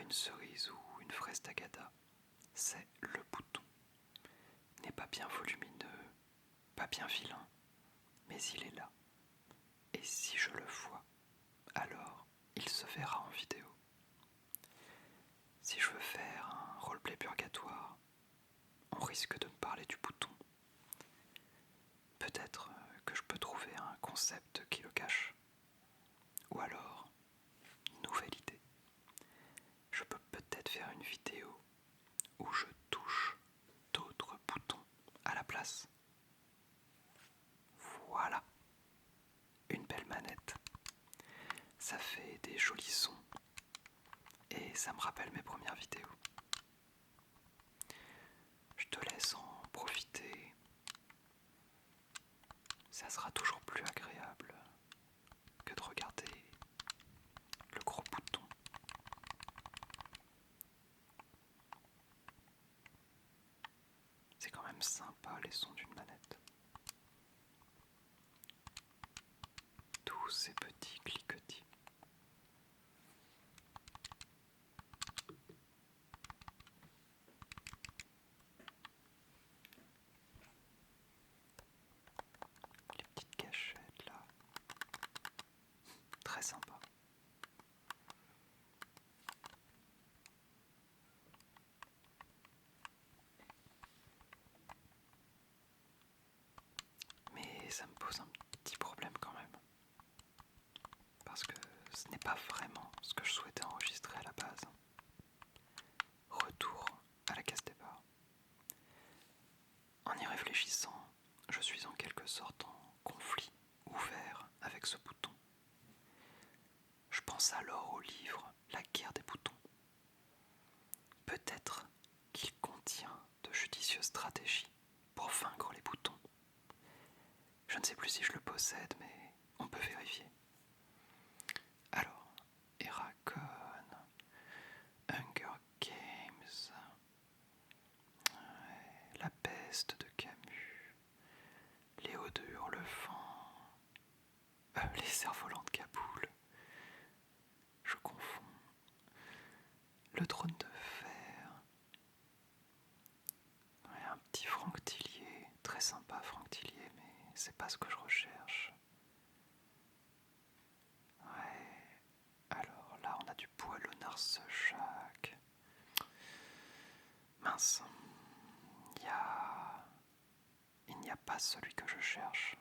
une cerise ou une fraise tagada, c'est le bouton. Il n'est pas bien volumineux, pas bien vilain, mais il est là. Et si je le vois, alors il se verra en vidéo. Si je veux faire un roleplay purgatoire, on risque de me parler du bouton. Peut-être que je peux trouver un concept qui le cache. Ou alors, nouvelle idée. Je peux peut-être faire une vidéo où je touche d'autres boutons à la place. Voilà, une belle manette. Ça fait des jolis sons et ça me rappelle mes premières vidéos. Je te laisse en profiter. Ça sera toujours plus agréable que de regarder le gros bouton. C'est quand même sympa les sons d'une manette. Tous ces petits cliquetis. Les petites gâchettes là. Très sympa. Mais ça me pose un petit problème quand même. Parce que ce n'est pas vraiment ce que je souhaitais enregistrer à la base. Retour à la case départ. En y réfléchissant, je suis en quelque sorte en conflit ouvert avec ce bouton. Je pense alors au livre La guerre des boutons. Peut-être qu'il contient de judicieuses stratégies pour vaincre les boutons. Je ne sais plus si je le possède, mais on peut vérifier. Alors, Eragon, Hunger Games, La peste de Camus, Léo de Hurlefant, Les cerfs-volants de Kaboul, je confonds, Le trône de fer, un petit Franck Tillier, très sympa Franck Tillier, mais c'est pas ce que je recherche. Ouais, alors là on a du poil au Narcejac. Mince, il n'y a pas celui que je cherche.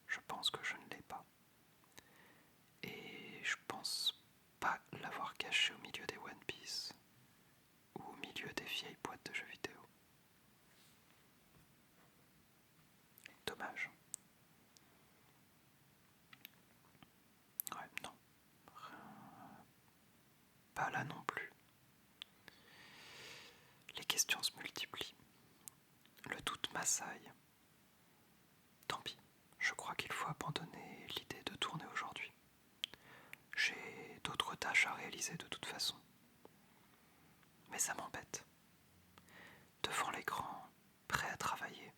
Je pense que je ne l'ai pas. Et je pense pas l'avoir caché au milieu des One Piece ou au milieu des vieilles boîtes de jeux vidéo. Dommage. Ouais, non. Pas là non plus. Les questions se multiplient. Le doute m'assaille. Tant pis, je crois qu'il faut abandonner l'idée de tourner aujourd'hui. J'ai d'autres tâches à réaliser de toute façon. Mais ça m'embête. Devant l'écran, prêt à travailler,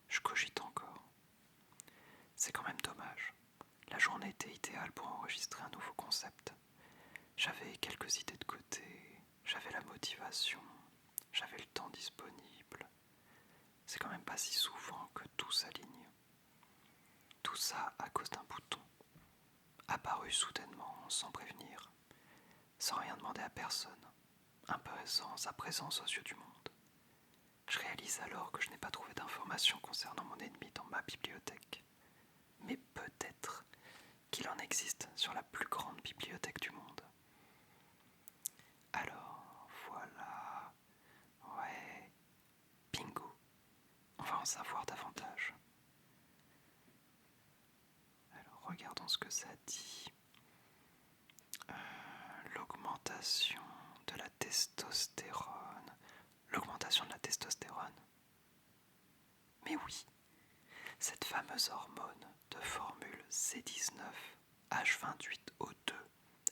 je cogite encore. C'est quand même dommage. La journée était idéale pour enregistrer un nouveau concept. J'avais quelques idées de côté, j'avais la motivation, j'avais le temps disponible. C'est quand même pas si souvent que tout s'aligne. Tout ça à cause d'un bouton, apparu soudainement sans prévenir, sans rien demander à personne, imposant sa présence aux yeux du monde. Je réalise alors que je n'ai pas trouvé d'informations concernant mon ennemi dans ma bibliothèque. Mais peut-être qu'il en existe sur la plus grande bibliothèque du monde. Alors, voilà. Ouais. Bingo. On va en savoir davantage. Alors, regardons ce que ça dit. L'augmentation de la testostérone. L'augmentation de la testostérone. Mais oui, cette fameuse hormone de formule C19H28O2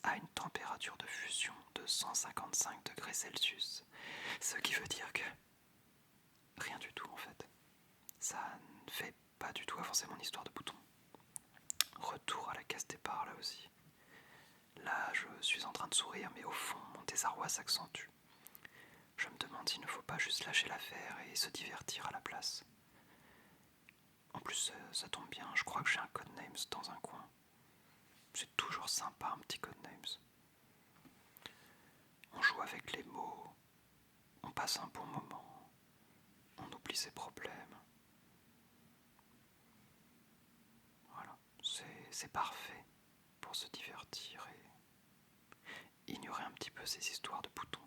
a une température de fusion de 155 degrés Celsius. Ce qui veut dire que rien du tout en fait. Ça ne fait pas du tout avancer mon histoire de bouton. Retour à la case départ là aussi. Là, je suis en train de sourire, mais au fond, mon désarroi s'accentue. Je me demande s'il ne faut pas juste lâcher l'affaire et se divertir à la place. En plus, ça tombe bien, je crois que j'ai un codenames dans un coin. C'est toujours sympa, un petit codenames. On joue avec les mots, on passe un bon moment, on oublie ses problèmes. Voilà, c'est parfait pour se divertir et ignorer un petit peu ces histoires de boutons.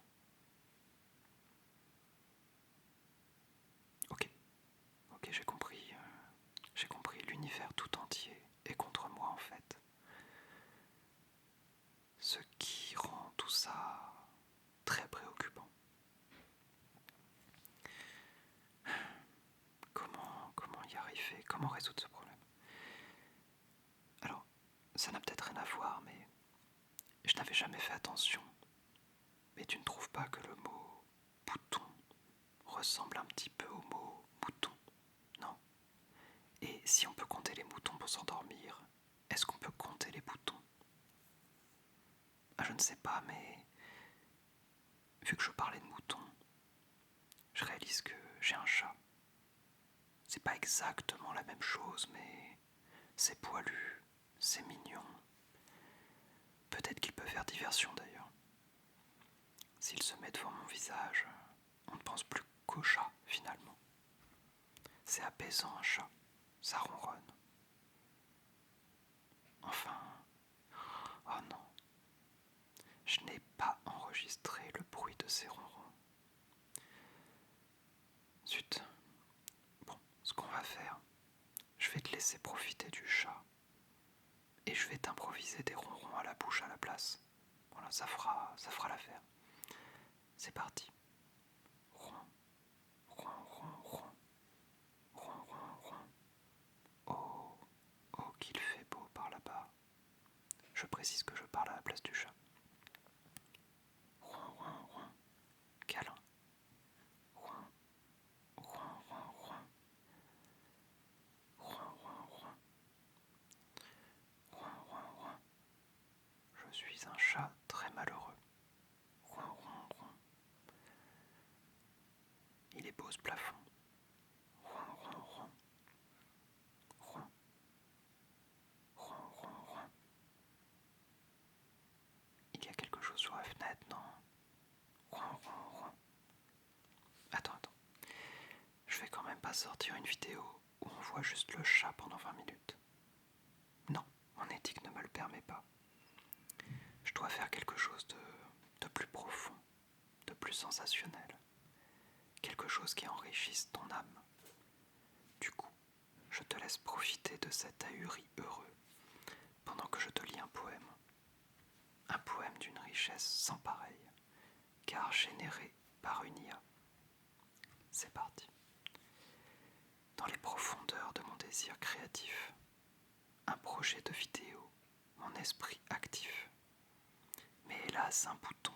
Ok, j'ai compris, l'univers tout entier est contre moi en fait. Ce qui rend tout ça très préoccupant. Comment y arriver? Comment résoudre ce problème? Alors, ça n'a peut-être rien à voir, mais je n'avais jamais fait attention. Mais tu ne trouves pas que le mot bouton ressemble un petit peu au mot mouton, non? Et si on peut compter les moutons pour s'endormir, est-ce qu'on peut compter les boutons? Ah, je ne sais pas, mais vu que je parlais de moutons, je réalise que j'ai un chat. C'est pas exactement la même chose, mais c'est poilu, c'est mignon. Peut-être qu'il peut faire diversion d'ailleurs. S'il se met devant mon visage, on ne pense plus qu'au chat finalement. C'est apaisant un chat, ça ronronne. Enfin, oh non, je n'ai pas enregistré le bruit de ces ronrons. Zut. Bon, ce qu'on va faire, je vais te laisser profiter du chat et je vais t'improviser des ronrons à la bouche à la place. Voilà, ça fera l'affaire. C'est parti. Ron, ron, ron, ron, ron, ron, ron. Oh, oh, qu'il fait beau par là-bas. Je précise que je parle à la place du chat. Ron, ron, ron. Câlin. Ron, ron, ron, ron. Ron, ron, ron. Ron, ron, ron. Je suis un chat très malheureux. Ron, ron, ron. Il est beau ce plafond. Ron, ron, ron. Ron, ron, ron, ron. Il y a quelque chose sur la fenêtre, non? Ron, ron, ron. Attends. Je vais quand même pas sortir une vidéo où on voit juste le chat pendant 20 minutes. Non, mon éthique ne me le permet pas. Je dois faire quelque chose de plus profond, de plus sensationnel. Quelque chose qui enrichisse ton âme. Du coup, je te laisse profiter de cet ahuri heureux pendant que je te lis un poème. Un poème d'une richesse sans pareille, car généré par une IA. C'est parti. Dans les profondeurs de mon désir créatif, un projet de vidéo, mon esprit actif. Mais hélas, un bouton,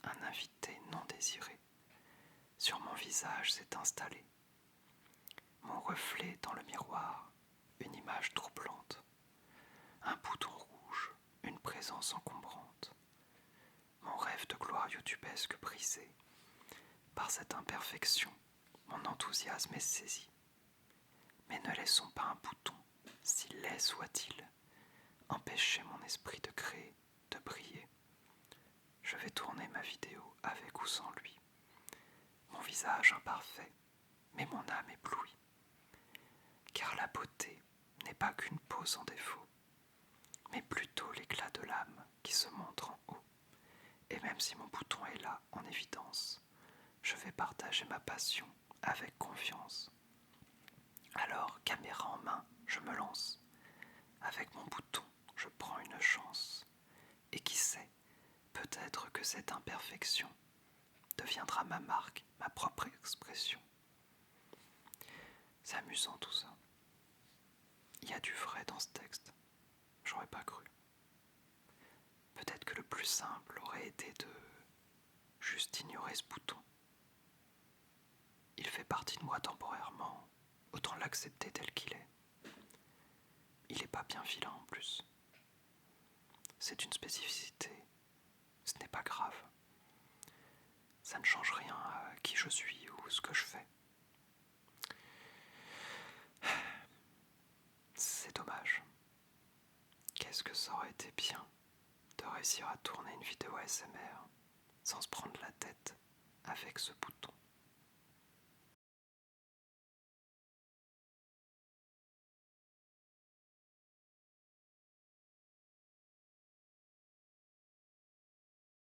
un invité non désiré, sur mon visage s'est installé. Mon reflet dans le miroir, une image troublante. Un bouton rouge, une présence encombrante. Mon rêve de gloire youtubesque brisé. Par cette imperfection, mon enthousiasme est saisi. Mais ne laissons pas un bouton, si laid soit-il, empêcher mon esprit de créer, de briller. Je vais tourner ma vidéo avec ou sans lui. Mon visage imparfait, mais mon âme éblouie. Car la beauté n'est pas qu'une peau sans défaut, mais plutôt l'éclat de l'âme qui se montre en haut. Et même si mon bouton est là, en évidence, je vais partager ma passion avec confiance. Alors, caméra en main, je me lance. Avec mon bouton, je prends une chance. Et qui sait, peut-être que cette imperfection deviendra ma marque, ma propre expression. C'est amusant tout ça. Il y a du vrai dans ce texte. J'aurais pas cru. Peut-être que le plus simple aurait été de juste ignorer ce bouton. Il fait partie de moi temporairement, autant l'accepter tel qu'il est. Il est pas bien vilain en plus. c'est une spécificité. Ce n'est pas grave. Ça ne change rien à qui je suis ou ce que je fais. C'est dommage. Qu'est-ce que ça aurait été bien de réussir à tourner une vidéo ASMR sans se prendre la tête avec ce bouton.